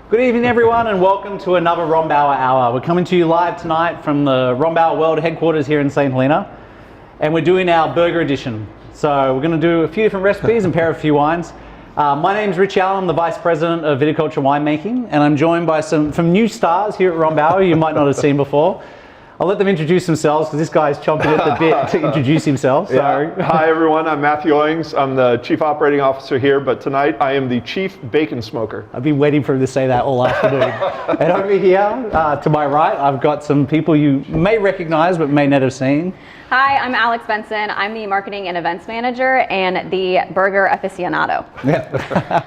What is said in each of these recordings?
Good evening, everyone, and welcome to another Rombauer Hour. We're coming to you live tonight from the Rombauer World headquarters here in St. Helena, and we're doing our burger edition. So we're going to do a few different recipes and pair a few wines. My name's Rich Allen. I'm the Vice President of Viticulture Winemaking, and I'm joined by some new stars here at Rombauer you might not have seen before. I'll let them introduce themselves because this guy's chomping at the bit to introduce himself. So. Yeah. Hi everyone, I'm Matthew Owings. I'm the Chief Operating Officer here, but tonight I am the Chief Bacon Smoker. I've been waiting for him to say that all afternoon. And over here, to my right, I've got some people you may recognize but may not have seen. Hi, I'm Alex Benson. I'm the Marketing and Events Manager and the Burger Aficionado. Yeah.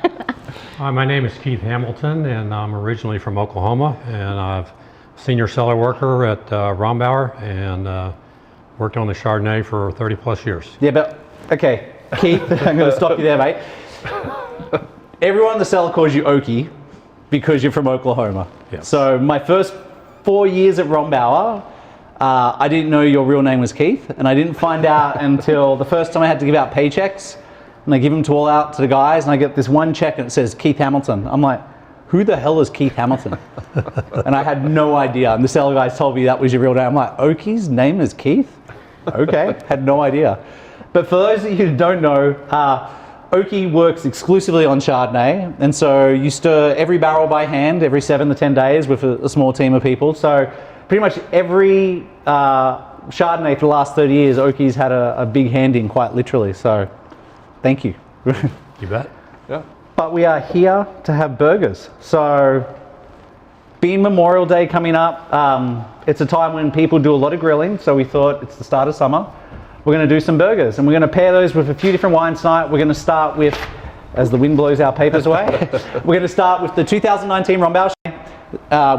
Hi, my name is Keith Hamilton, and I'm originally from Oklahoma, and I've senior cellar worker at Rombauer, and worked on the Chardonnay for 30 plus years. Yeah, but, okay, Keith, I'm going to stop you there, mate. Everyone in the cellar calls you Oaky because you're from Oklahoma. Yes. So my first 4 years at Rombauer, I didn't know your real name was Keith, and I didn't find out until the first time I had to give out paychecks, and I give them all out to the guys, and I get this one check and it says Keith Hamilton. I'm like, who the hell is Keith Hamilton? And I had no idea. And the cellar guys told me that was your real name. I'm like, Oaky's name is Keith? Okay, had no idea. But for those of you who don't know, Oaky works exclusively on Chardonnay. And so you stir every barrel by hand every 7 to 10 days with a small team of people. So pretty much every Chardonnay for the last 30 years, Oaky's had a big hand in, quite literally. So thank you. You bet. Yeah. But we are here to have burgers. So being Memorial Day coming up, it's a time when people do a lot of grilling. So we thought it's the start of summer. We're going to do some burgers, and we're going to pair those with a few different wines tonight. We're going to start with, as the wind blows our papers away, we're going to start with the 2019 Rombauer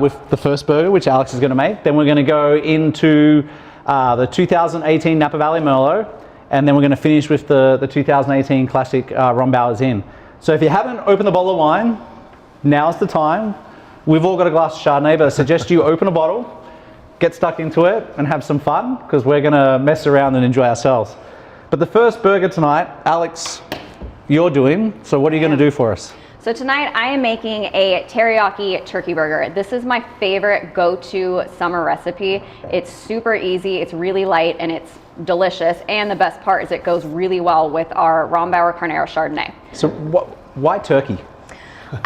with the first burger, which Alex is going to make. Then we're going to go into the 2018 Napa Valley Merlot, and then we're going to finish with the 2018 Classic Rombauer Zin. So if you haven't opened a bottle of wine, now's the time. We've all got a glass of Chardonnay, but I suggest you open a bottle, get stuck into it, and have some fun, because we're going to mess around and enjoy ourselves. But the first burger tonight, Alex, you're doing. So what are you going to do for us? So tonight I am making a teriyaki turkey burger. This is my favorite go-to summer recipe. It's super easy, it's really light, and it's delicious. And the best part is it goes really well with our Rombauer Carnero Chardonnay. So why turkey?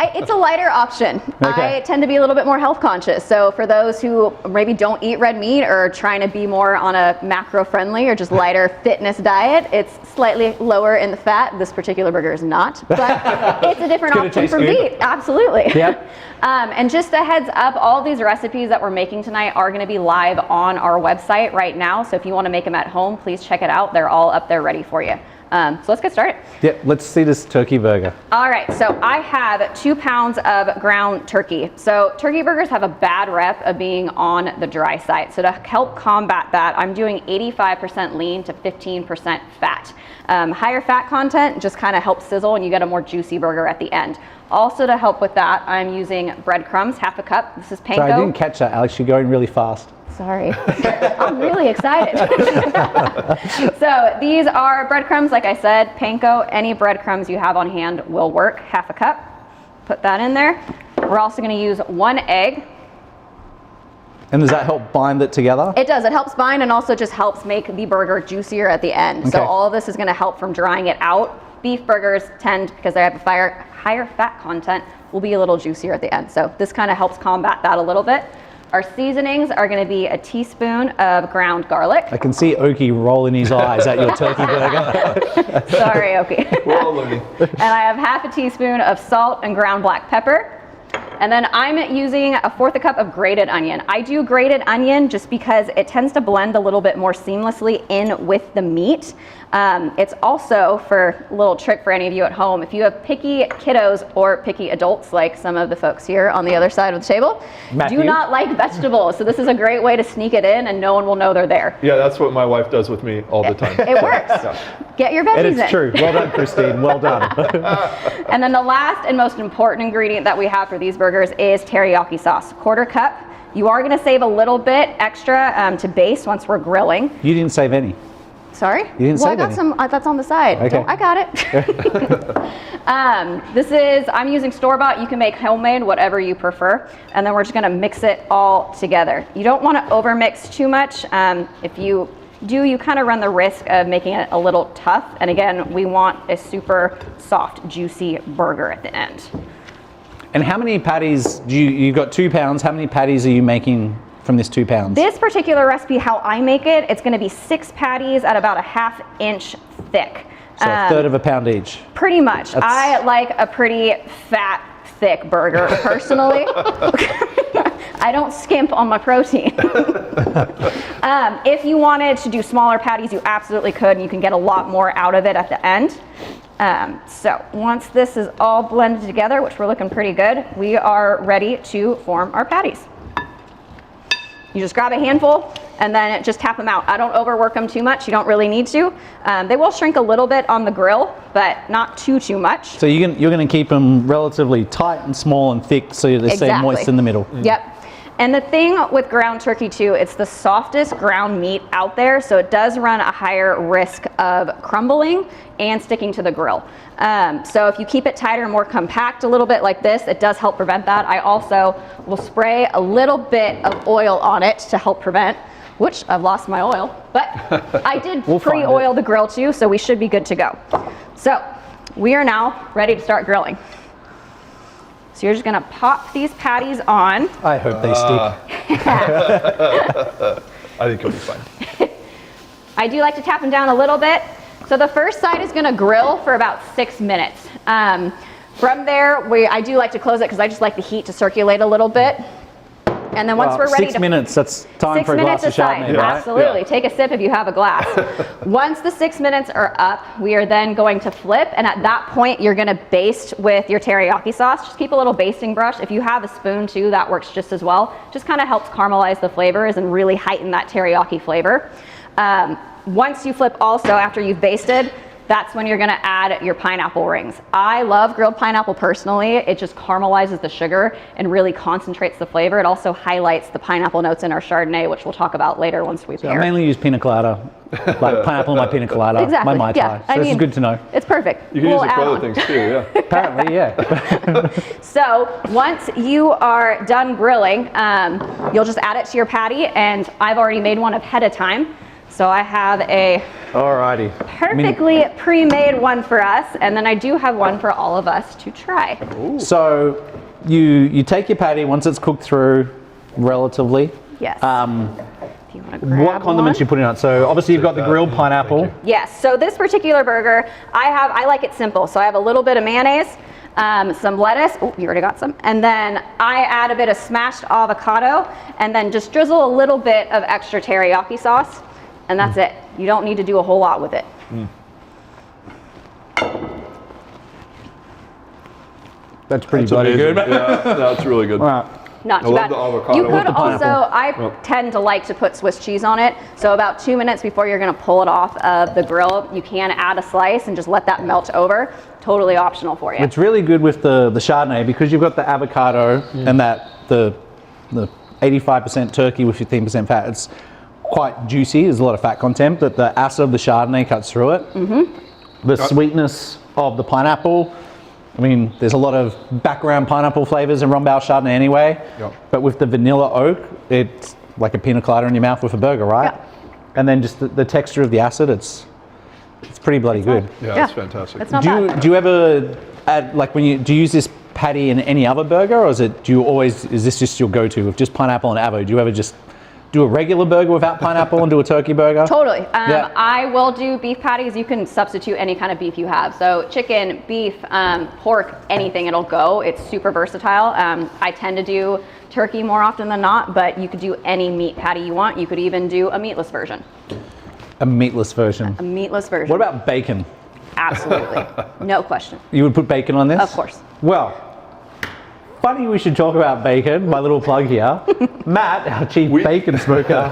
It's a lighter option. Okay. I tend to be a little bit more health conscious. So for those who maybe don't eat red meat or trying to be more on a macro friendly or just lighter fitness diet, it's slightly lower in the fat. This particular burger is not, but it's a different option for meat. Absolutely. Yep. And just a heads up, all these recipes that we're making tonight are going to be live on our website right now. So if you want to make them at home, please check it out. They're all up there ready for you. So let's get started. Yep, let's see this turkey burger. All right, so I have 2 pounds of ground turkey. So turkey burgers have a bad rep of being on the dry side. So to help combat that, I'm doing 85% lean to 15% fat. Higher fat content just kind of helps sizzle and you get a more juicy burger at the end. Also to help with that, I'm using breadcrumbs, half a cup. This is panko. Sorry, I didn't catch that, Alex. You're going really fast. Sorry, I'm really excited. So these are breadcrumbs, like I said, panko. Any breadcrumbs you have on hand will work. Half a cup, put that in there. We're also gonna use 1 egg. And does that help bind it together? It does, it helps bind and also just helps make the burger juicier at the end. Okay. So all of this is gonna help from drying it out. Beef burgers tend, because they have a higher fat content, will be a little juicier at the end. So this kind of helps combat that a little bit. Our seasonings are going to be a teaspoon of ground garlic. I can see Oaky rolling his eyes at your turkey burger. Sorry, Oaky. We're all learning. And I have half a teaspoon of salt and ground black pepper. And then I'm using 1/4 cup of grated onion. I do grated onion just because it tends to blend a little bit more seamlessly in with the meat. It's also, for a little trick for any of you at home, if you have picky kiddos or picky adults like some of the folks here on the other side of the table, Matthew, do not like vegetables. So this is a great way to sneak it in and no one will know they're there. Yeah, that's what my wife does with me all the time. It works. Yeah. Get your veggies in. And it's true. Well done, Christine. Well done. And then the last and most important ingredient that we have for these burgers is teriyaki sauce, 1/4 cup. You are going to save a little bit extra to baste once we're grilling. You didn't save any. Sorry? You didn't say I got that. some, that's on the side. Okay. I got it. I'm using store-bought. You can make homemade, whatever you prefer. And then we're just gonna mix it all together. You don't wanna overmix too much. If you do, you kind of run the risk of making it a little tough. And again, we want a super soft, juicy burger at the end. And how many patties you've got 2 pounds, how many patties are you making from this 2 pounds? This particular recipe, how I make it, it's gonna be 6 patties at about a 1/2 inch thick. So a third of a pound each. Pretty much. I like a pretty fat, thick burger personally. I don't skimp on my protein. If you wanted to do smaller patties, you absolutely could. You can get a lot more out of it at the end. So once this is all blended together, which we're looking pretty good, we are ready to form our patties. You just grab a handful and then just tap them out. I don't overwork them too much. You don't really need to. They will shrink a little bit on the grill, but not too much. So you're going to keep them relatively tight and small and thick so they stay moist in the middle. Yep. And the thing with ground turkey too, it's the softest ground meat out there, so it does run a higher risk of crumbling and sticking to the grill. So if you keep it tighter and more compact a little bit like this, it does help prevent that. I also will spray a little bit of oil on it to help prevent, which I've lost my oil, but I did pre-oil the grill too, so we should be good to go. So we are now ready to start grilling. So you're just gonna pop these patties on. I hope they stick. I think it'll be fine. I do like to tap them down a little bit. So the first side is gonna grill for about 6 minutes. From there, I do like to close it because I just like the heat to circulate a little bit. And then once we're ready 6 minutes, that's time for a glass of Chardonnay, right? Absolutely. Yeah. Take a sip if you have a glass. Once the 6 minutes are up, we are then going to flip, and at that point you're going to baste with your teriyaki sauce. Just keep a little basting brush. If you have a spoon too, that works just as well. Just kind of helps caramelize the flavors and really heighten that teriyaki flavor. Once you flip also, after you've basted, that's when you're gonna add your pineapple rings. I love grilled pineapple personally. It just caramelizes the sugar and really concentrates the flavor. It also highlights the pineapple notes in our Chardonnay, which we'll talk about later once we pair. I mainly use pina colada, like pineapple in my pina colada, exactly. my Mai Tai. Yeah. So this is good to know. It's perfect. You can use it for other things too, yeah. Apparently, yeah. So once you are done grilling, you'll just add it to your patty, and I've already made one ahead of time. So I have a Alrighty. perfectly pre-made one for us, and then I do have one for all of us to try. Ooh. So you take your patty once it's cooked through relatively. Yes. If you want to grab What condiments you putting on it? So obviously you've got the grilled pineapple. Yes, so this particular burger, I like it simple. So I have a little bit of mayonnaise, some lettuce, oh, you already got some, and then I add a bit of smashed avocado, and then just drizzle a little bit of extra teriyaki sauce, and that's it. You don't need to do a whole lot with it. That's pretty bloody good. Yeah, that's really good. All right. Not I too love bad. the avocado You with could the also, pineapple. I tend to like to put Swiss cheese on it. So about 2 minutes before you're gonna pull it off of the grill, you can add a slice and just let that melt over. Totally optional for you. It's really good with the Chardonnay because you've got the avocado and that the 85% turkey with 15% fat. It's quite juicy. There's a lot of fat content, but the acid of the Chardonnay cuts through it. The sweetness of the pineapple. I mean, there's a lot of background pineapple flavors in Rombauer Chardonnay anyway, but with the vanilla oak, it's like a pina colada in your mouth with a burger, right? And then just the texture of the acid, it's pretty bloody good. Yeah, it's fantastic. It's not bad. Do you ever add, like, do you use this patty in any other burger, or is this just your go-to with just pineapple and avo? Do you ever just do a regular burger without pineapple and do a turkey burger? Totally. I will do beef patties. You can substitute any kind of beef you have. So chicken, beef, pork, anything, it'll go. It's super versatile. I tend to do turkey more often than not, but you could do any meat patty you want. You could even do a meatless version. A meatless version. A meatless version. What about bacon? Absolutely. No question. You would put bacon on this? Of course. Well, funny we should talk about bacon, my little plug here. Matt, our chief bacon smoker,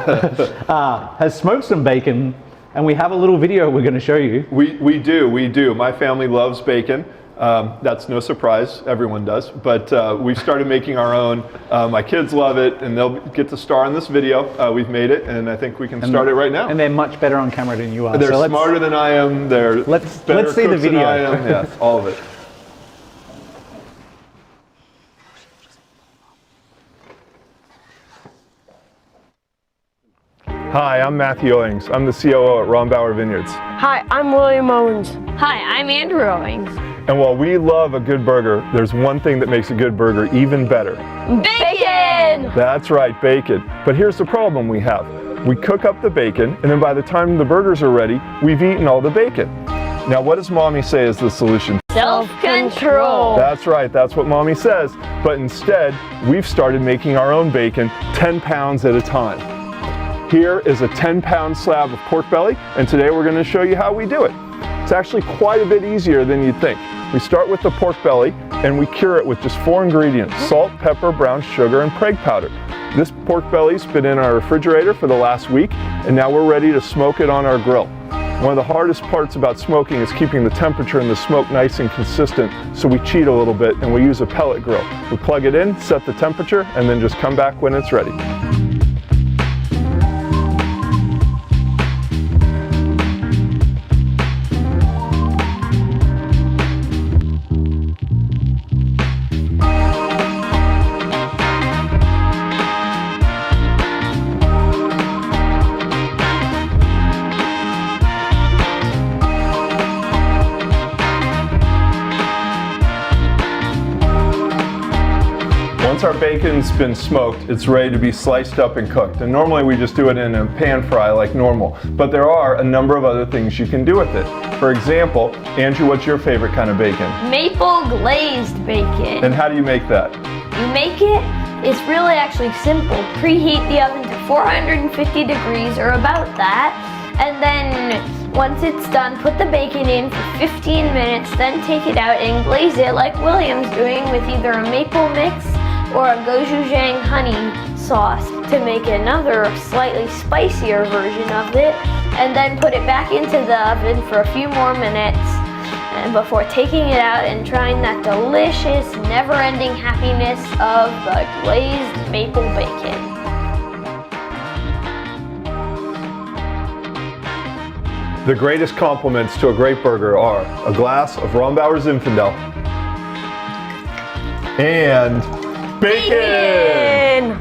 has smoked some bacon, and we have a little video we're going to show you. We do. My family loves bacon. That's no surprise, everyone does, but we've started making our own. My kids love it, and they'll get to star in this video. We've made it, and I think we can start it right now. And they're much better on camera than you are. They're so smarter than I am, they're let's better see the cooks than video. I am. Yes, all of it. Hi, I'm Matthew Owings. I'm the COO at Rombauer Vineyards. Hi, I'm William Owens. Hi, I'm Andrew Owings. And while we love a good burger, there's one thing that makes a good burger even better. Bacon! That's right, bacon. But here's the problem we have. We cook up the bacon, and then by the time the burgers are ready, we've eaten all the bacon. Now, what does Mommy say is the solution? Self-control. That's right, that's what Mommy says. But instead, we've started making our own bacon 10 pounds at a time. Here is a 10-pound slab of pork belly, and today we're going to show you how we do it. It's actually quite a bit easier than you'd think. We start with the pork belly, and we cure it with just 4 ingredients: salt, pepper, brown sugar, and Prague powder. This pork belly's been in our refrigerator for the last week, and now we're ready to smoke it on our grill. One of the hardest parts about smoking is keeping the temperature in the smoke nice and consistent, so we cheat a little bit and we use a pellet grill. We plug it in, set the temperature, and then just come back when it's ready. Once our bacon's been smoked, it's ready to be sliced up and cooked. And normally we just do it in a pan fry like normal. But there are a number of other things you can do with it. For example, Andrew, what's your favorite kind of bacon? Maple glazed bacon. And how do you make that? You make it, it's really actually simple. Preheat the oven to 450 degrees or about that. And then once it's done, put the bacon in for 15 minutes, then take it out and glaze it like William's doing with either a maple mix or a gochujang honey sauce to make another slightly spicier version of it, and then put it back into the oven for a few more minutes and before taking it out and trying that delicious, never-ending happiness of the glazed maple bacon. The greatest compliments to a great burger are a glass of Rombauer Zinfandel and bacon!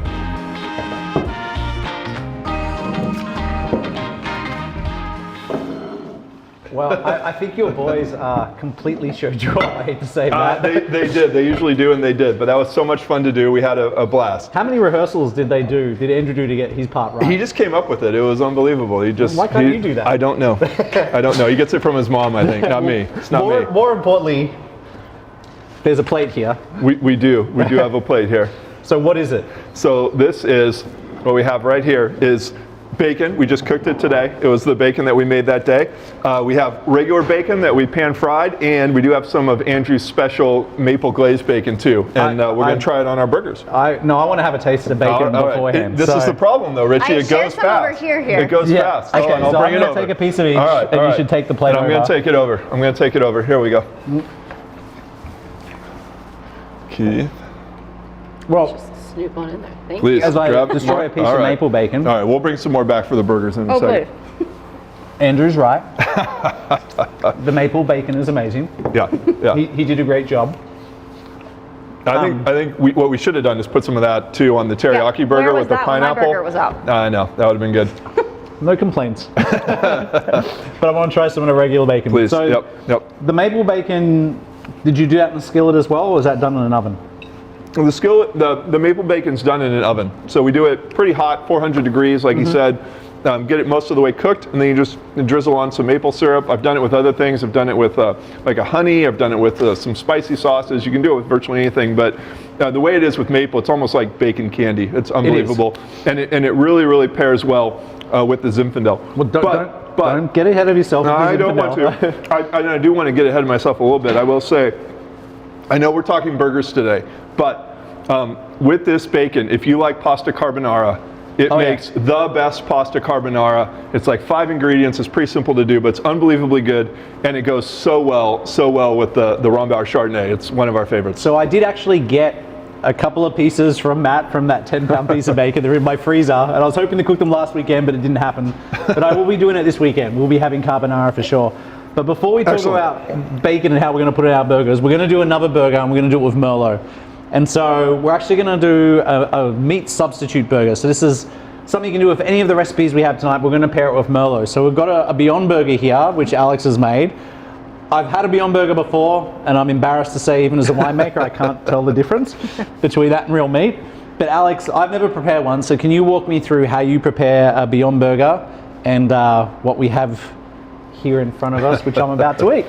Well, I think your boys completely showed you up. I hate to say that. They did. They usually do, and they did. But that was so much fun to do. We had a blast. How many rehearsals did Andrew do to get his part right? He just came up with it. It was unbelievable. Why can't you do that? I don't know. I don't know. He gets it from his mom, I think. Not me. It's not me. More importantly, there's a plate here. We do. We do have a plate here. So what is it? So this is, what we have right here is bacon. We just cooked it today. It was the bacon that we made that day. We have regular bacon that we pan fried, and we do have some of Andrew's special maple glazed bacon too. And we're going to try it on our burgers. I want to have a taste of the bacon All right. beforehand. This is the problem though, Richie. It goes fast. over here. It goes fast. Okay, I'll so bring I'm it going over. to take a piece of each, All right, and all you right. should take the plate And I'm over. going to take it over. I'm going to take it over. Here we go. Keith. Well, Snoop on in there. Thank Please, as I grab destroy more. a piece All of right. maple bacon, All right, we'll bring some more back for the burgers in a you. second. Okay. Andrew's right. The maple bacon is amazing. Yeah, yeah. He did a great job. I think what we should have done is put some of that too on the teriyaki burger Where was with the that when my pineapple. burger was out? I know, that would have been good. No complaints. But I want to try some of the regular bacon. Please, So yep. the maple bacon, did you do that in the skillet as well, or was that done in an oven? The skillet, the maple bacon's done in an oven. So we do it pretty hot, 400 degrees, like you said. Get it most of the way cooked, and then you just drizzle on some maple syrup. I've done it with other things. I've done it with like a honey. I've done it with some spicy sauces. You can do it with virtually anything, but the way it is with maple, it's almost like bacon candy. It's unbelievable, and it really, really pairs well with the Zinfandel. Well, don't get ahead of yourself. No, with the I don't want Zinfandel. to. I do want to get ahead of myself a little bit. I will say, I know we're talking burgers today, but with this bacon, if you like pasta carbonara, It Oh, yeah. makes the best pasta carbonara. It's like 5 ingredients. It's pretty simple to do, but it's unbelievably good, and it goes so well with the Rombauer Chardonnay. It's one of our favorites. So I did actually get a couple of pieces from Matt from that 10-pound piece of bacon. They're in my freezer, and I was hoping to cook them last weekend, but it didn't happen. But I will be doing it this weekend. We'll be having carbonara for sure. But before we talk Excellent. about bacon and how we're going to put it in our burgers, we're going to do another burger, and we're going to do it with Merlot. And so we're actually going to do a meat substitute burger. So this is something you can do with any of the recipes we have tonight. We're going to pair it with Merlot. So we've got a Beyond Burger here, which Alex has made. I've had a Beyond Burger before, and I'm embarrassed to say, even as a winemaker, I can't tell the difference between that and real meat. But Alex, I've never prepared one, so can you walk me through how you prepare a Beyond Burger and what we have here in front of us, which I'm about to eat?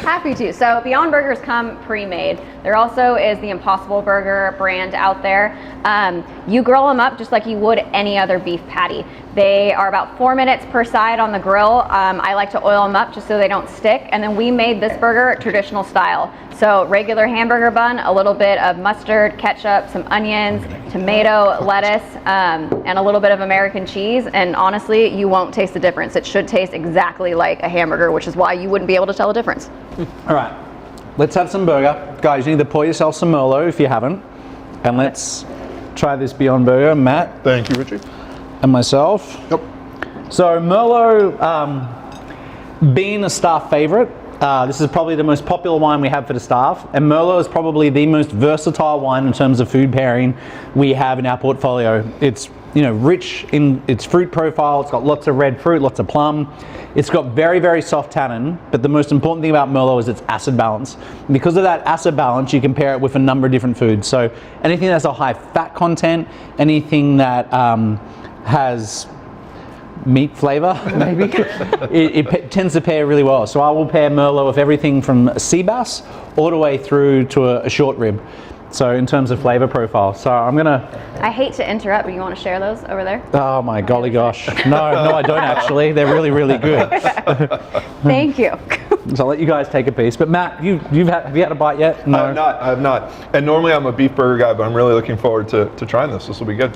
Happy to. So Beyond Burgers come pre-made. There also is the Impossible Burger brand out there. You grill them up just like you would any other beef patty. They are about 4 minutes per side on the grill. I like to oil them up just so they don't stick. And then we made this burger traditional style. So regular hamburger bun, a little bit of mustard, ketchup, some onions, tomato, lettuce, and a little bit of American cheese. And honestly, you won't taste the difference. It should taste exactly like a hamburger, which is why you wouldn't be able to tell the difference. All right, let's have some burger. Guys, you need to pour yourself some Merlot if you haven't. And let's try this Beyond Burger. Matt Thank you, Richie. and myself. Yep. So Merlot, being a staff favorite, this is probably the most popular wine we have for the staff, and Merlot is probably the most versatile wine in terms of food pairing we have in our portfolio. It's rich in its fruit profile. It's got lots of red fruit, lots of plum. It's got very, very soft tannin, but the most important thing about Merlot is its acid balance. And because of that acid balance, you can pair it with a number of different foods. So anything that's a high fat content, anything that has meat flavor, maybe, it tends to pair really well. So I will pair Merlot with everything from sea bass all the way through to a short rib. So in terms of flavor profile. So I'm gonna... I hate to interrupt, but you want to share those over there? Oh my golly gosh. No, I don't actually. They're really, really good. Thank you. So I'll let you guys take a piece. But Matt, have you had a bite yet? No. I have not. And normally I'm a beef burger guy, but I'm really looking forward to trying this. This will be good.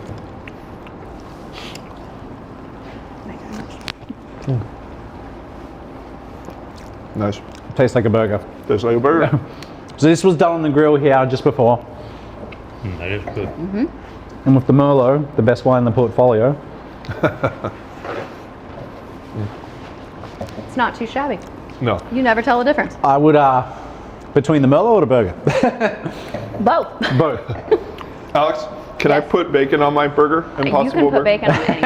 Nice. Tastes like a burger. Tastes like a burger. So this was done on the grill here just before. That is good. And with the Merlot, the best wine in the portfolio. It's not too shabby. No. You never tell the difference. I would, between the Merlot or the burger? Both. Both. Alex, can I put bacon on my burger? You Impossible can put burger? bacon on anything.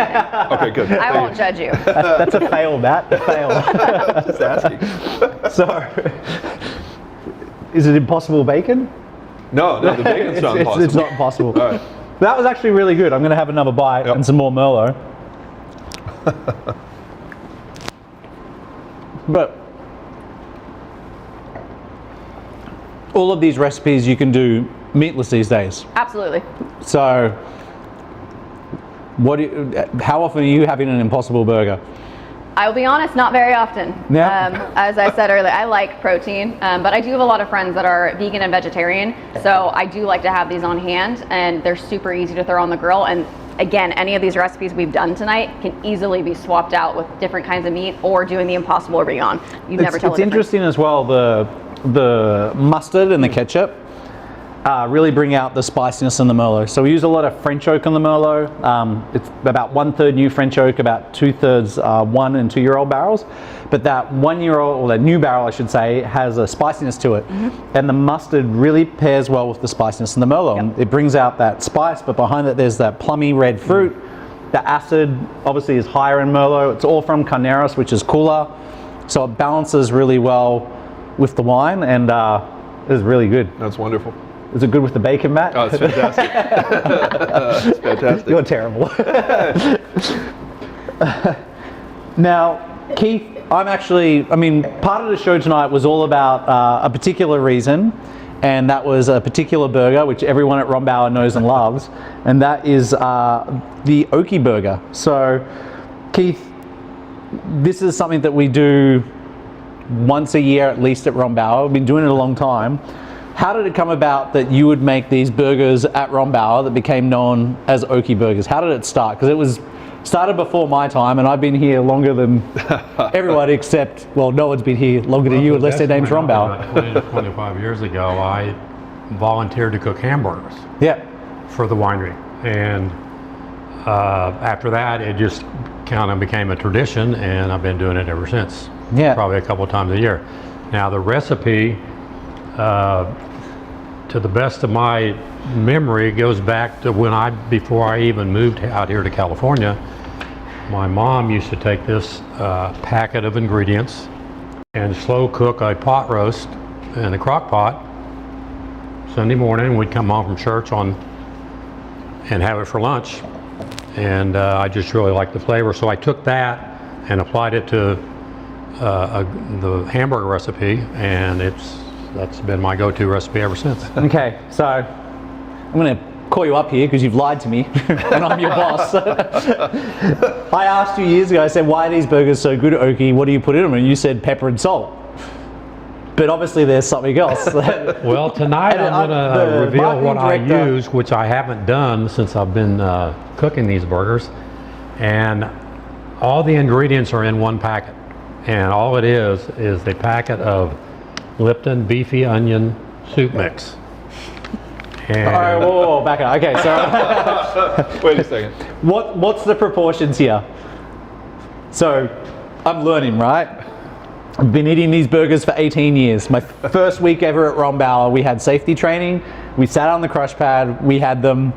Okay, good. I won't judge you. That's a fail, Matt. A fail. Just asking. So, is it impossible bacon? No, the bacon's not impossible. It's not possible. All right. That was actually really good. I'm going to have another bite Yep. and some more Merlot. But all of these recipes you can do meatless these days. Absolutely. So, how often are you having an Impossible Burger? I'll be honest, not very often. Yeah. As I said earlier, I like protein, but I do have a lot of friends that are vegan and vegetarian, so I do like to have these on hand, and they're super easy to throw on the grill. And again, any of these recipes we've done tonight can easily be swapped out with different kinds of meat or doing the Impossible or Beyond. You never tell the It's difference. interesting as well, the mustard and the ketchup really bring out the spiciness in the Merlot. So we use a lot of French oak on the Merlot. It's about 1/3 new French oak, about 2/3 1 and 2 year old barrels. But that 1 year old, or that new barrel I should say, has a spiciness to it. And the mustard really pairs well with the spiciness in the Merlot. Yep. It brings out that spice, but behind it there's that plummy red fruit. The acid obviously is higher in Merlot. It's all from Carneros, which is cooler. So it balances really well with the wine, and it's really good. That's wonderful. Is it good with the bacon, Matt? Oh, it's fantastic. It's fantastic. You're terrible. Now, Keith, part of the show tonight was all about a particular reason, and that was a particular burger, which everyone at Rombauer knows and loves, and that is the Oaky Burger. So, Keith, this is something that we do once a year at least at Rombauer. We've been doing it a long time. how did it come about that you would make these burgers at Rombauer that became known as Oaky Burgers? How did it start? Because it was started before my time, and I've been here longer than everyone except, well, no one's been here longer than you unless their name's Rombauer. About 20 to 25 years ago, I volunteered to cook hamburgers Yeah. for the winery, and after that, it just kind of became a tradition, and I've been doing it ever since. Yeah. Probably a couple of times a year. Now the recipe, to the best of my memory, goes back to when before I even moved out here to California. My mom used to take this packet of ingredients and slow cook a pot roast in a crock pot. Sunday morning, we'd come home from church and have it for lunch. And I just really liked the flavor, so I took that and applied it to the hamburger recipe, and that's been my go-to recipe ever since. Okay, so I'm going to call you up here because you've lied to me and I'm your boss. I asked you years ago, I said, why are these burgers so good, Oaky? What do you put in them? And you said pepper and salt. But obviously there's something else. Well, tonight I'm going to reveal what I use, which I haven't done since I've been cooking these burgers. And all the ingredients are in one packet. And all it is a packet of Lipton beefy onion soup mix. And all right, whoa, back up. Okay, so Wait a second. what's the proportions here? So I'm learning, right? I've been eating these burgers for 18 years. My first week ever at Rombauer, we had safety training. We sat on the crush pad, we had them.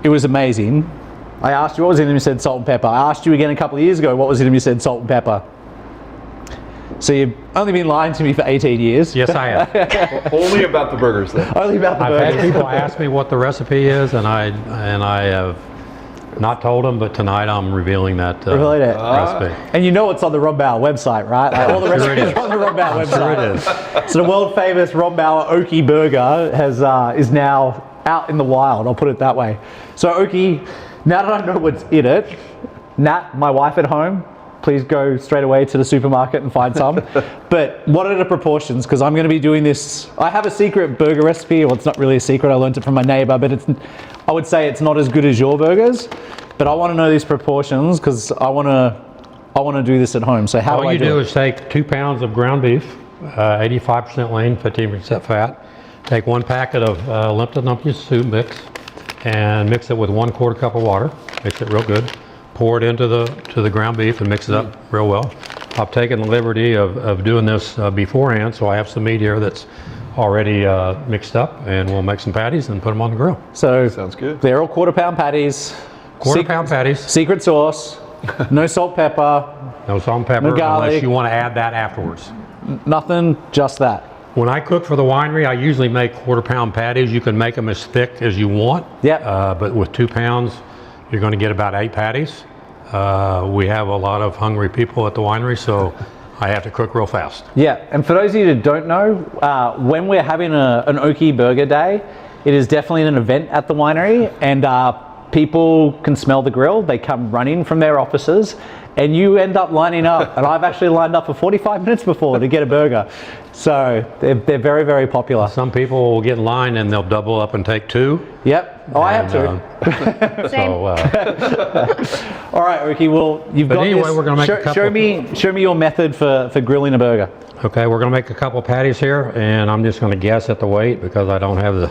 It was amazing. I asked you what was in them, you said salt and pepper. I asked you again a couple of years ago what was in them, you said salt and pepper. So you've only been lying to me for 18 years. yes, I have. Only about the burgers, then. Only about the I've had burgers. people ask me what the recipe is, and I have not told them, but tonight I'm revealing that Reveal it. recipe. And you know it's on the Rombauer website, right? Like all the Sure it recipes is. are on the Rombauer website. Sure it is. So the world famous Rombauer Oaky Burger is now out in the wild, I'll put it that way. So Oaky, now that I know what's in it, Nat, my wife at home, please go straight away to the supermarket and find some. But what are the proportions? Because I'm going to be doing this. I have a secret burger recipe. Well, it's not really a secret. I learned it from my neighbor, but I would say it's not as good as your burgers. But I want to know these proportions because I want to do this at home. So how do I do All you do it? is take 2 pounds of ground beef, 85% lean, 15% fat. Take 1 packet of Lipton onion soup mix and mix it with 1/4 cup of water. Mix it real good. Pour it into the ground beef and mix it up real well. I've taken the liberty of doing this beforehand, so I have some meat here that's already mixed up, and we'll make some patties and put them on the grill. So Sounds good. they're all 1/4 pound patties. Quarter pound patties, Secret sauce. No salt, pepper. no salt and pepper, No garlic. unless you want to add that afterwards. Nothing. Just that. When I cook for the winery, I usually make 1/4 pound patties. You can make them as thick as you want. Yep. But with 2 pounds, you're going to get about 8 patties. We have a lot of hungry people at the winery, so I have to cook real fast. Yeah, and for those of you that don't know, when we're having an Oaky Burger Day, it is definitely an event at the winery, and people can smell the grill. They come running from their offices, and you end up lining up. And I've actually lined up for 45 minutes before to get a burger. So they're very, very popular. Some people will get in line and they'll double up and take 2. Yep. Oh, I have to. Same. So, All right, Oaky. Well, you've But got anyway, this. we're gonna make a couple- Show me your method for grilling a burger. okay, we're going to make a couple patties here, and I'm just going to guess at the weight because I don't have the.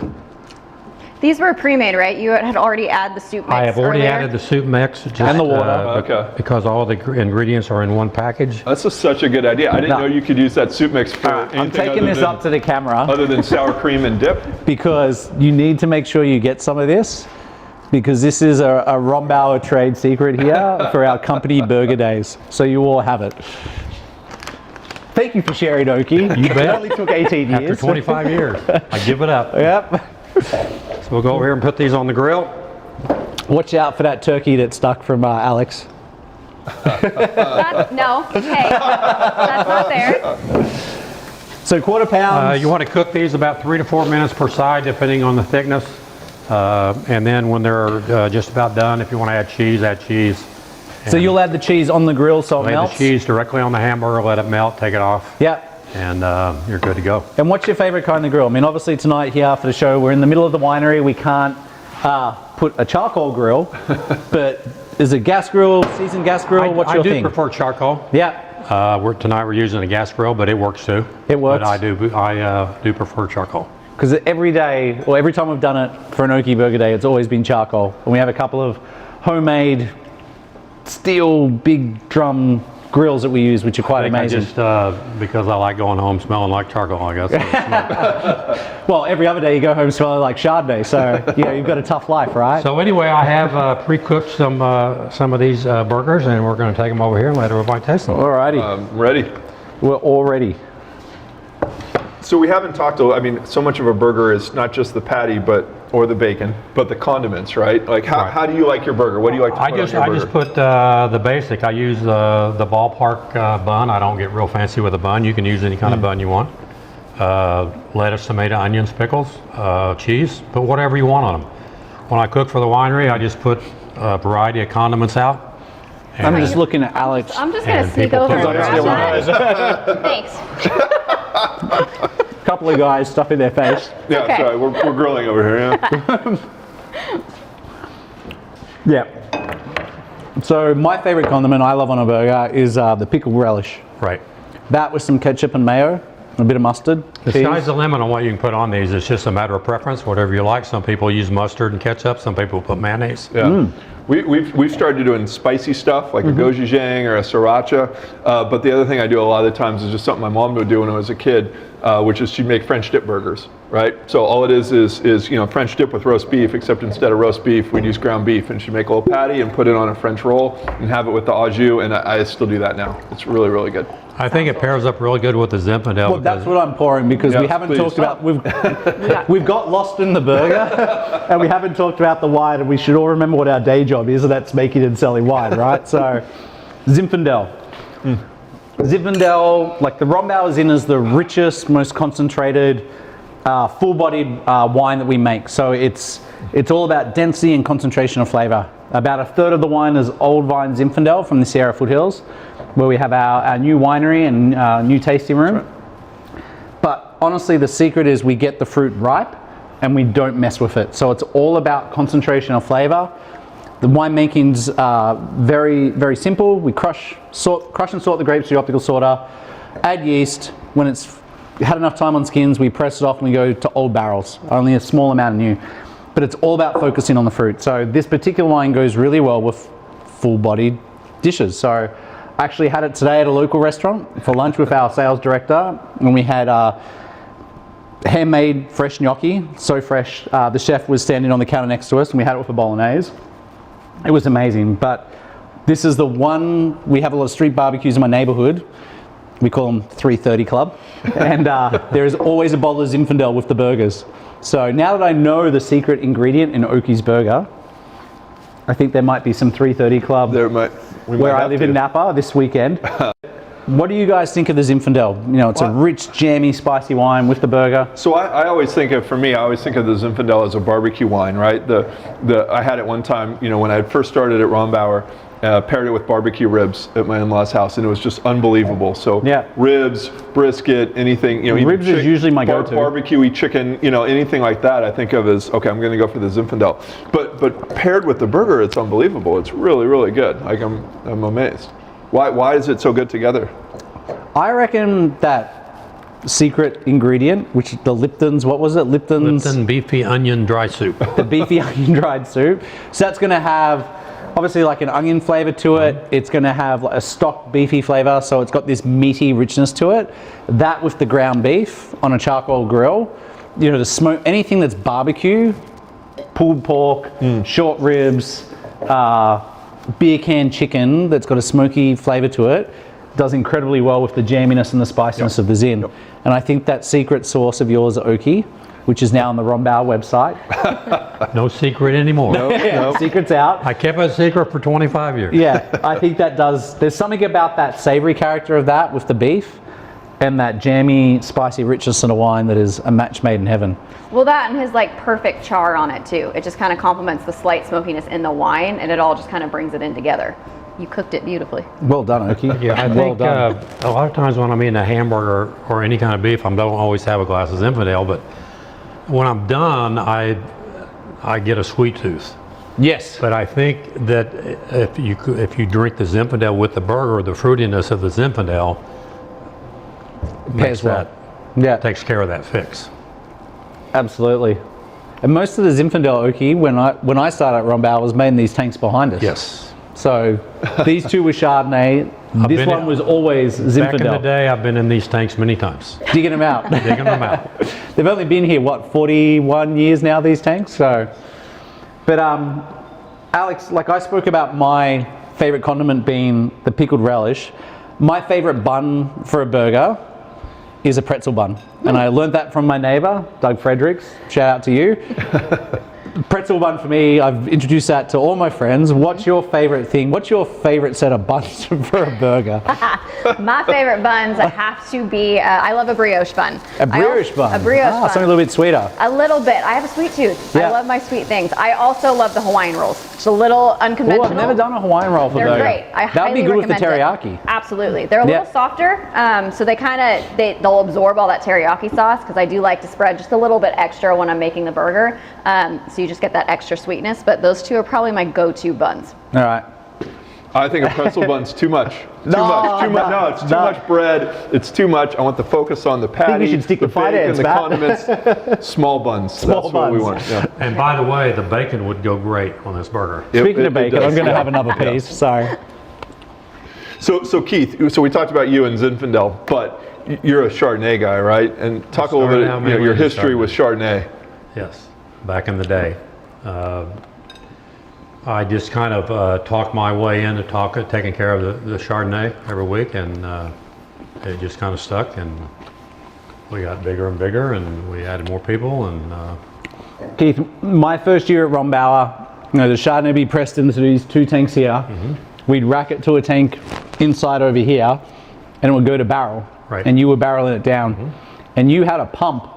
These were pre-made, right? You had already added the soup mix I have already earlier. added the soup mix. Just, And the water. Okay. Because all the ingredients are in one package. That's such a good idea. I didn't No. know you could use that soup mix for anything I'm taking other this than, up to the camera other than sour cream and dip. because you need to make sure you get some of this, because this is a Rombauer trade secret here for our company burger days. So you all have it. Thank you for sharing, Oaky. You bet. It only took 18 years. After 25 years, I give it up. Yep. So we'll go over here and put these on the grill. Watch out for that turkey that stuck from Alex. No, hey, that's not there. So 1/4 pound. You want to cook these about 3 to 4 minutes per side, depending on the thickness. And then when they're just about done, if you want to add cheese, add cheese. So you'll add the cheese on the grill so it Lay the melts? cheese directly on the hamburger, let it melt, take it off. Yep. and you're good to go. And what's your favorite kind of grill? I mean, obviously tonight here after the show, we're in the middle of the winery. We can't put a charcoal grill, but is it gas grill, seasoned gas grill? What's your thing? I do prefer charcoal. Yeah. Tonight we're using a gas grill, but it works too. It works. But I do prefer charcoal. Because every day, or every time we've done it for an Oaky Burger Day, it's always been charcoal. And we have a couple of homemade steel big drum grills that we use, which are quite amazing. I just, because I like going home smelling like charcoal, I guess. Well, every other day you go home smelling like Chardonnay, so you've got a tough life, right? So anyway, I have pre-cooked some of these burgers, and we're going to take them over here and let everybody taste them. Alrighty. Ready. We're all ready. So we haven't talked, I mean, so much of a burger is not just the patty, or the bacon, but the condiments, right? Like how do you like your burger? What do you like to put on your burger? I just put the basic. I use the ballpark bun. I don't get real fancy with a bun. You can use any kind of bun you want. Lettuce, tomato, onions, pickles, cheese, put whatever you want on them. When I cook for the winery, I just put a variety of condiments out. I'm just looking at Alex. I'm just going to sneak over and grab that. Thanks. A couple of guys stuff in their face. Yeah, Okay. sorry, we're grilling over here, yeah. Yeah. So my favorite condiment I love on a burger is the pickle relish. Right. That with some ketchup and mayo, a bit of mustard. The cheese. sky's the limit on what you can put on these. It's just a matter of preference, whatever you like. Some people use mustard and ketchup. Some people put mayonnaise. Yeah. We've started doing spicy stuff like a gochujang or a sriracha, but the other thing I do a lot of the times is just something my mom would do when I was a kid, which is she'd make French dip burgers, right? So all it is French dip with roast beef, except instead of roast beef, we'd use ground beef, and she'd make a little patty and put it on a French roll and have it with the au jus, and I still do that now. It's really, really good. I think it pairs up really good with the Zinfandel. Well, that's what I'm pouring because we haven't talked about, we've got lost in the burger and we haven't talked about the wine, and we should all remember what our day job is, and that's making and selling wine, right? So, Zinfandel. Zinfandel, like the Rombauer is in as the richest, most concentrated, full-bodied wine that we make. So it's all about density and concentration of flavor. About a third of the wine is old vine Zinfandel from the Sierra foothills, where we have our new winery and new tasting room. Right. But honestly, the secret is we get the fruit ripe and we don't mess with it. So it's all about concentration of flavor. The winemaking's very, very simple. We crush and sort the grapes with the optical sorter, add yeast. When it's had enough time on skins, we press it off and we go to old barrels, only a small amount of new. But it's all about focusing on the fruit. So this particular wine goes really well with full-bodied dishes. So I actually had it today at a local restaurant for lunch with our sales director, and we had handmade fresh gnocchi, so fresh. The chef was standing on the counter next to us, and we had it with a bolognese. It was amazing. But this is the one, we have a lot of street barbecues in my neighborhood. We call them 330 Club, and there is always a bottle of Zinfandel with the burgers. So now that I know the secret ingredient in Oaky's Burger, I think there might be some 330 Club where I live in Napa this weekend. What do you guys think of the Zinfandel? You know, it's a rich, jammy, spicy wine with the burger. So I always think of, for me, I always think of the Zinfandel as a barbecue wine, right? I had it one time, when I first started at Rombauer, paired it with barbecue ribs at my in-laws' house, and it was just unbelievable. So ribs, brisket, anything, ribs is usually my go-to. Barbecue-y chicken, anything like that, I think of as, okay, I'm going to go for the Zinfandel. But paired with the burger, it's unbelievable. It's really, really good. Like I'm amazed. Why is it so good together? I reckon that secret ingredient, which the Lipton's, what was it? Lipton beefy onion dry soup. The beefy onion dried soup. So that's going to have obviously like an onion flavor to it. It's going to have a stock beefy flavor, so it's got this meaty richness to it. That with the ground beef on a charcoal grill, the smoke, anything that's barbecue, pulled pork, short ribs, beer can chicken that's got a smoky flavor to it, does incredibly well with the jamminess and the spiciness of the Zin. And I think that secret sauce of yours at Oaky, which is now on the Rombauer website. No secret anymore. No. Secret's out. I kept it a secret for 25 years. Yeah, I think that there's something about that savory character of that with the beef and that jammy, spicy richness in a wine that is a match made in heaven. Well, that and his perfect char on it too. It just kind of complements the slight smokiness in the wine, and it all just kind of brings it in together. you cooked it beautifully. Well done, Oaky. Yeah, I well think done. a lot of times when I'm eating a hamburger or any kind of beef, I don't always have a glass of Zinfandel, but when I'm done, I get a sweet tooth. Yes. But I think that if you drink the Zinfandel with the burger, the fruitiness of the Zinfandel makes well. that takes care of that fix. Absolutely. And most of the Zinfandel, Oaky, when I started at Rombauer, was made in these tanks behind us. Yes. So these two were Chardonnay. This one was always Zinfandel. Back in the day, I've been in these tanks many times. Digging them out. Digging them out. They've only been here, what, 41 years now, these tanks? So, but Alex, like I spoke about my favorite condiment being the pickled relish. My favorite bun for a burger is a pretzel bun. And I learned that from my neighbor, Doug Fredericks. Shout out to you. Pretzel bun for me, I've introduced that to all my friends. What's your favorite thing? What's your favorite set of buns for a burger? My favorite buns have to be, I love a brioche bun. A brioche bun? A brioche bun. Something a little bit sweeter. A little bit. I have a sweet tooth. Yeah. I love my sweet things. I also love the Hawaiian rolls. It's a little unconventional. Oh, I've never done a Hawaiian roll for They're burger. great. I That would be highly good with the recommend teriyaki. it. Absolutely. They're a Yeah. little softer, so they'll absorb all that teriyaki sauce, because I do like to spread just a little bit extra when I'm making the burger. So you just get that extra sweetness, but those two are probably my go-to buns. All right. I think a pretzel bun's too much. Too much. No, it's too much bread. It's too much. I want the focus on the patty, should stick the to bacon, finance, the Matt. condiments. Small buns. Small That's what we buns. want. Yeah. And by the way, the bacon would go great on this burger. Speaking of bacon, does. I'm going to have another piece. Sorry. So Keith, so we talked about you and Zinfandel, but you're a Chardonnay guy, right? And talk a little bit, Started out your mainly history Chardonnay. with Chardonnay. Yes, back in the day. I just kind of talked my way into taking care of the Chardonnay every week, and it just kind of stuck, and we got bigger and bigger, and we added more people, and Keith, my first year at Rombauer, the Chardonnay would be pressed into these two tanks here. We'd rack it to a tank inside over here, and it would go to barrel. Right. And you were barreling it down. And you had a pump,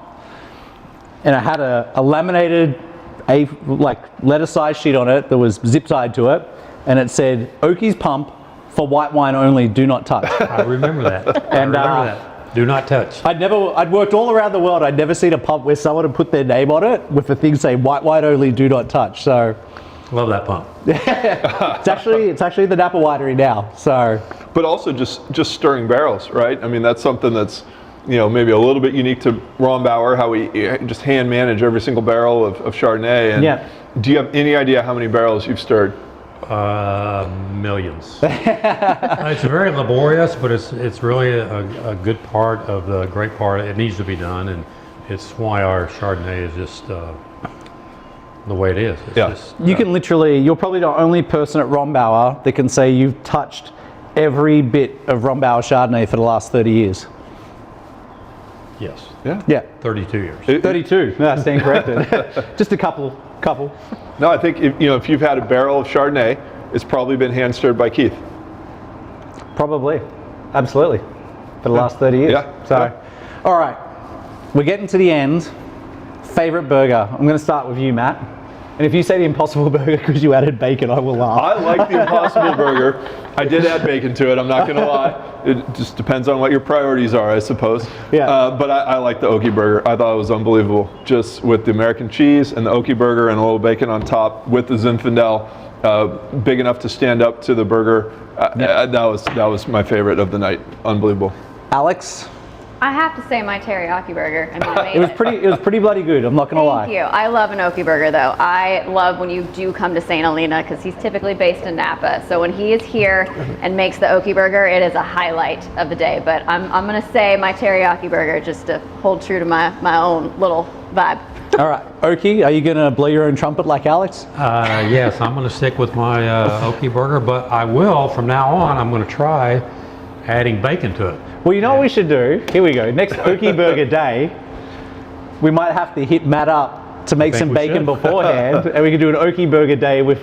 and it had a laminated letter size sheet on it that was zip tied to it, and it said Oaky's pump for white wine only, do not touch. I remember that. I And, remember that. Do not touch. I'd worked all around the world. I'd never seen a pump where someone had put their name on it with a thing saying white wine only, do not touch. So Love that pump. it's actually the Napa winery now. So, But also just stirring barrels, right? I mean, that's something that's, maybe a little bit unique to Rombauer, how we just hand manage every single barrel of Chardonnay. And Yeah. do you have any idea how many barrels you've stirred? Millions. It's very laborious, but it's really a good part of the great part. It needs to be done, and it's why our Chardonnay is just the way it is. It's Yeah. just, you're probably the only person at Rombauer that can say you've touched every bit of Rombauer Chardonnay for the last 30 years. yes. Yeah. 32 years. 32. No, I stand corrected. Just a couple. No, I think if you've had a barrel of Chardonnay, it's probably been hand stirred by Keith. Probably. Absolutely. For the last 30 years. Yeah. So, Yeah. all right. We're getting to the end. Favorite burger. I'm going to start with you, Matt. And if you say the Impossible Burger because you added bacon, I will laugh. I like the Impossible Burger. I did add bacon to it, I'm not going to lie. It just depends on what your priorities are, I suppose. Yeah. But I like the Oaky Burger. I thought it was unbelievable. Just with the American cheese and the Oaky Burger and a little bacon on top with the Zinfandel, big enough to stand up to the burger. That was my favorite of the night. Unbelievable. Alex? I have to say my teriyaki burger. I mean, It was pretty bloody good, I'm not going to lie. Thank you. I love an Oaky Burger, though. I love when you do come to St. Helena, because he's typically based in Napa. So when he is here and makes the Oaky Burger, it is a highlight of the day. But I'm going to say my teriyaki burger just to hold true to my own little vibe. All right. Oaky, are you going to blow your own trumpet like Alex? Yes, I'm going to stick with my Oaky Burger, but I will, from now on, I'm going to try adding bacon to it. Well, you know what we should do? Here we go. Next Oaky Burger Day, we might have to hit Matt up to make think some we bacon should. beforehand, and we can do an Oaky Burger Day with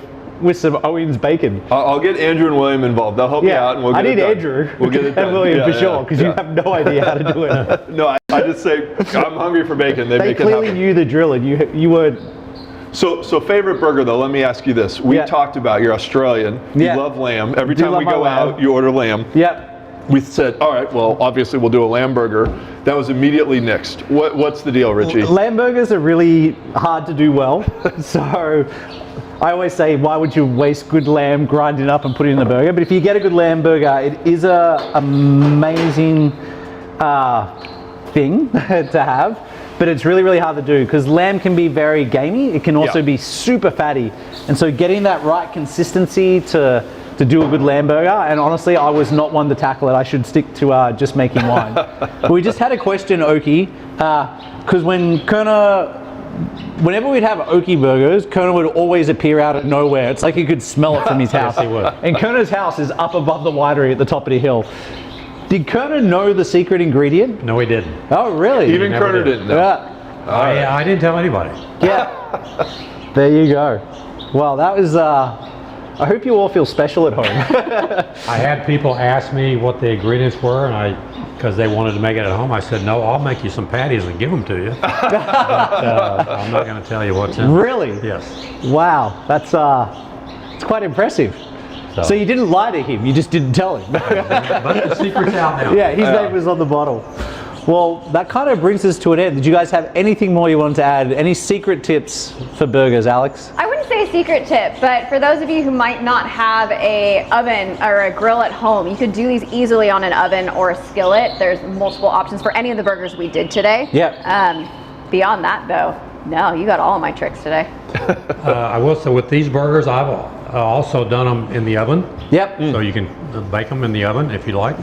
some Owens bacon. I'll get Andrew and William involved. They'll help you out, and we'll get I it need done. Andrew We'll get it done. and William Yeah, for sure, because you yeah. have no idea how to do it. No, I just say I'm hungry for bacon. They They make it clearly happen. knew the drill, and you weren't So favorite burger though, let me ask you this. We talked about, you're Australian, you love lamb. Every time we go out, you order lamb. Yep. We said, all right, well, obviously we'll do a lamb burger. That was immediately nixed. What's the deal, Richie? Lamb burgers are really hard to do well. So I always say, why would you waste good lamb, grind it up and put it in the burger? But if you get a good lamb burger, it is a amazing thing to have. But it's really, really hard to do because lamb can be very gamey. It can also be super fatty. And so getting that right consistency to do a good lamb burger, and honestly, I was not one to tackle it. I should stick to just making wine. But we just had a question, Oaky, because whenever we'd have Oaky burgers, Kerner would always appear out of nowhere. It's like you could smell it from his house. Yes, he would. And Kerner's house is up above the winery at the top of the hill. Did Kerner know the secret ingredient? No, he didn't. Oh, really? Even Kerner didn't know. Yeah, I didn't tell anybody. Yeah. There you go. Well, that was, I hope you all feel special at home. I had people ask me what the ingredients were, and because they wanted to make it at home, I said, no, I'll make you some patties and give them to you. But, I'm not going to tell you what's in. Really? Yes. Wow, that's it's quite impressive. So you didn't lie to him, you just didn't tell him. But the secret's out now. Yeah, his name was on the bottle. Well, that kind of brings us to an end. Did you guys have anything more you wanted to add? Any secret tips for burgers, Alex? I wouldn't say a secret tip, but for those of you who might not have a oven or a grill at home, you could do these easily on an oven or a skillet. There's multiple options for any of the burgers we did today. Yeah. Beyond that, though, no, you got all of my tricks today. I will say with these burgers, I've also done them in the oven. Yep. So you can bake them in the oven if you like.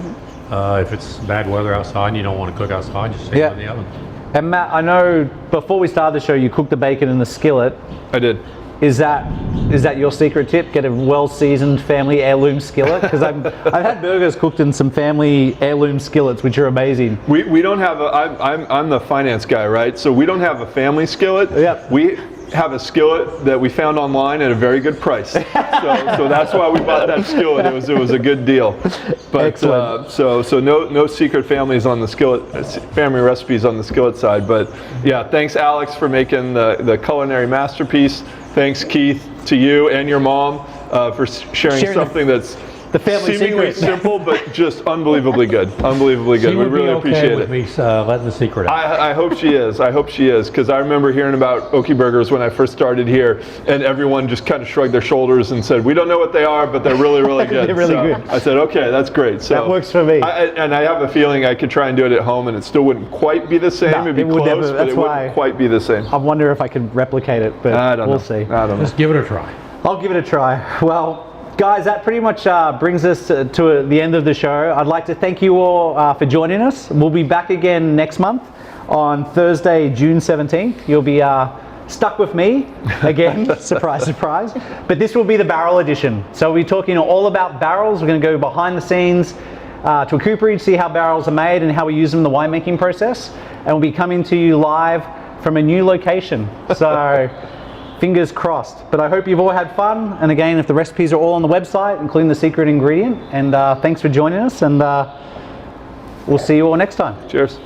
If it's bad weather outside and you don't want to cook outside, just stick them in the oven. And Matt, I know before we started the show, you cooked the bacon in the skillet. I did. Is that your secret tip? Get a well-seasoned family heirloom skillet? Because I've had burgers cooked in some family heirloom skillets, which are amazing. We don't have I'm the finance guy, right? So we don't have a family skillet. Yep. We have a skillet that we found online at a very good price. So that's why we bought that skillet. It was a good deal. But so no secret families on the skillet, family recipes on the skillet side. But yeah, thanks Alex for making the culinary masterpiece. Thanks Keith to you and your mom for sharing something that's the family seemingly secret. simple, but just unbelievably good. Unbelievably good. She We would really be okay appreciate with it. me letting the secret out. I hope she is. I hope she is, because I remember hearing about Oaky Burgers when I first started here, and everyone just kind of shrugged their shoulders and said, "We don't know what they are, but they're really, really good." They're really good. I said, "Okay, that's great." So That works for me. And I have a feeling I could try and do it at home, and it still wouldn't quite be the same. No, It'd be it would close, never- but that's it why- wouldn't quite be the same. I wonder if I could replicate it, but I don't we'll know. see. I don't know. Just give it a try. I'll give it a try. Well, guys, that pretty much brings us to the end of the show. I'd like to thank you all for joining us. We'll be back again next month on Thursday, June 17th. You'll be stuck with me again. Surprise, surprise. But this will be the barrel edition. So we'll be talking all about barrels. We're going to go behind the scenes to a cooperage, see how barrels are made and how we use them in the winemaking process. And we'll be coming to you live from a new location. So fingers crossed. But I hope you've all had fun. And again, if the recipes are all on the website, including the secret ingredient. And thanks for joining us. And we'll see you all next time. Cheers.